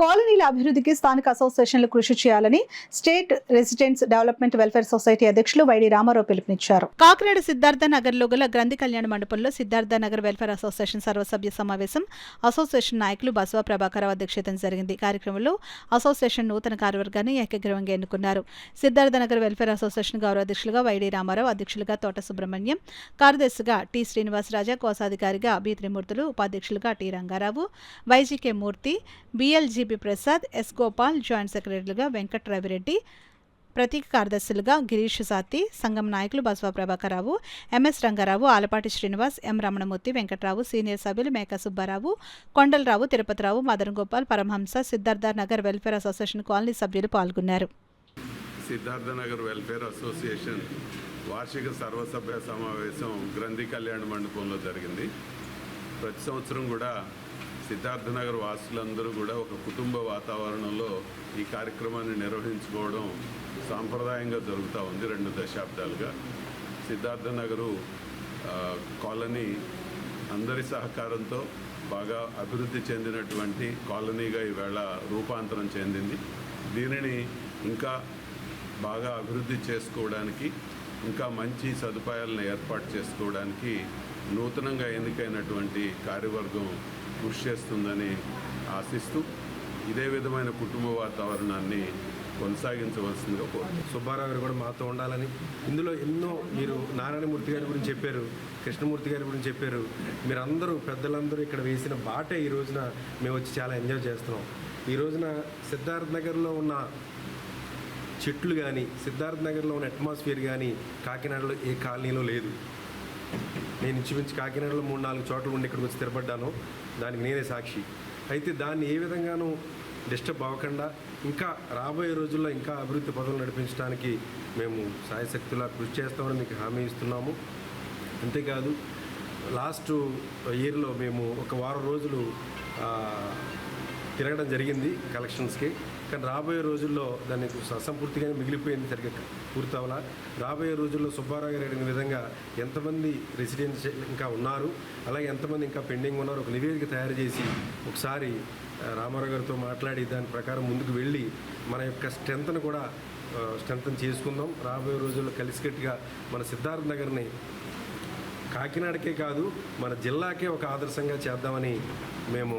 కాలనీల అభివృద్ధికి స్థానిక అసోసియేషన్లు కృషి చేయాలని state residents development welfare society అధ్యక్షులు వైడి రామారావు పిలుపునిచ్చారు. కాకినాడ సిద్ధార్థ నగర్ లో గల గ్రంథి కళ్యాణ మండపంలో సిద్ధార్థ నగర్ వెల్ఫేర్ అసోసియేషన్ సర్వసభ్య సమావేశం అసోసియేషన్ నాయకులు బసవ ప్రభాకరరావు అధ్యక్షతన జరిగింది. కార్యక్రమంలో అసోసియేషన్ నూతన కార్యవర్గాన్ని ఏకగ్రీవంగా ఎన్నుకున్నారు. సిద్ధార్థ నగర్ వెల్ఫేర్ అసోసియేషన్ గౌరవ అధ్యక్షులుగా వైడి రామారావు, అధ్యక్షులుగా తోట సుబ్రహ్మణ్యం, కార్యదర్శిగా టి శ్రీనివాసరాజా, కోశాధికారిగా బి త్రిమూర్తులు, ఉపాధ్యక్షులుగా T Rangarao, YGK Murthy, BLGB Prasad, S Gopal, joint సెక్రటరీలుగా వెంకట రవిరెడ్డి, ప్రతీక కార్యదర్శులుగా గిరీష్ సాతి, సంఘం నాయకులు Basava Prabhakararao, MS Rangarao, Alapati Srinivas, M Ramanamurthy, Venkatrao, senior సభ్యులు Meka Subbarao, Kondalarao, Tirupatirao, Madan Gopal, Paramahamsa, Siddhartha Nagar welfare association colony సభ్యులు పాల్గొన్నారు. సిద్ధార్థ నగర్ వెల్ఫేర్ అసోసియేషన్ వార్షిక సర్వసభ్య సమావేశం గ్రంథి కళ్యాణ మండపంలో జరిగింది. ప్రతి సంవత్సరం కూడా సిద్ధార్థనగర్ వాసులందరూ కూడా ఒక కుటుంబ వాతావరణంలో ఈ కార్యక్రమాన్ని నిర్వహించుకోవడం సాంప్రదాయంగా జరుగుతూ ఉంది. 2 దశాబ్దాలుగా సిద్ధార్థనగరు కాలనీ అందరి సహకారంతో బాగా అభివృద్ధి చెందినటువంటి కాలనీగా ఈవేళ రూపాంతరం చెందింది. దీనిని ఇంకా బాగా అభివృద్ధి చేసుకోవడానికి, ఇంకా మంచి సదుపాయాలను ఏర్పాటు చేసుకోవడానికి నూతనంగా ఎన్నికైనటువంటి కార్యవర్గం కృషి చేస్తుందని ఆశిస్తూ ఇదే విధమైన కుటుంబ వాతావరణాన్ని కొనసాగించవలసిందిగా కోరుతున్నాను. సుబ్బారావు గారు కూడా మాతో ఉండాలని, ఇందులో ఎన్నో మీరు నారాయణమూర్తి గారి గురించి చెప్పారు, కృష్ణమూర్తి గారి గురించి చెప్పారు. మీరందరూ పెద్దలందరూ ఇక్కడ వేసిన బాటే ఈ రోజున మేము వచ్చి చాలా ఎంజాయ్ చేస్తున్నాం. ఈ రోజున సిద్ధార్థ నగర్లో ఉన్న చెట్లు కానీ, సిద్ధార్థ నగర్లో ఉన్న అట్మాస్ఫియర్ కానీ కాకినాడలో ఏ కాలనీలో లేదు. నేను ఇంచుమించు కాకినాడలో 3-4 చోట్ల ఉండి ఇక్కడికి వచ్చి స్థిరపడ్డాను. దానికి నేనే సాక్షి. అయితే దాన్ని ఏ విధంగానూ డిస్టర్బ్ అవ్వకుండా ఇంకా రాబోయే రోజుల్లో ఇంకా అభివృద్ధి పదవులు నడిపించడానికి మేము సాయశక్తులా కృషి చేస్తామని మీకు హామీ ఇస్తున్నాము. అంతేకాదు, లాస్ట్ ఇయర్లో మేము ఒక వారం రోజులు తిరగడం జరిగింది కలెక్షన్స్కి. కానీ రాబోయే రోజుల్లో దాన్ని అసంపూర్తిగానే మిగిలిపోయింది, సరిగ్గా పూర్తవలా. రాబోయే రోజుల్లో సుబ్బారావు గారు అడిగిన విధంగా ఎంతమంది రెసిడెంట్స్ ఇంకా ఉన్నారు, అలాగే ఎంతమంది ఇంకా పెండింగ్ ఉన్నారు, ఒక నివేదిక తయారు చేసి ఒకసారి రామారావు గారితో మాట్లాడి దాని ప్రకారం ముందుకు వెళ్ళి మన యొక్క స్ట్రెంత్ను కూడా స్ట్రెంతన్ చేసుకుందాం. రాబోయే రోజుల్లో కలిసికట్టుగా మన సిద్ధార్థ నగర్ని కాకినాడకే కాదు మన జిల్లాకే ఒక ఆదర్శంగా చేద్దామని మేము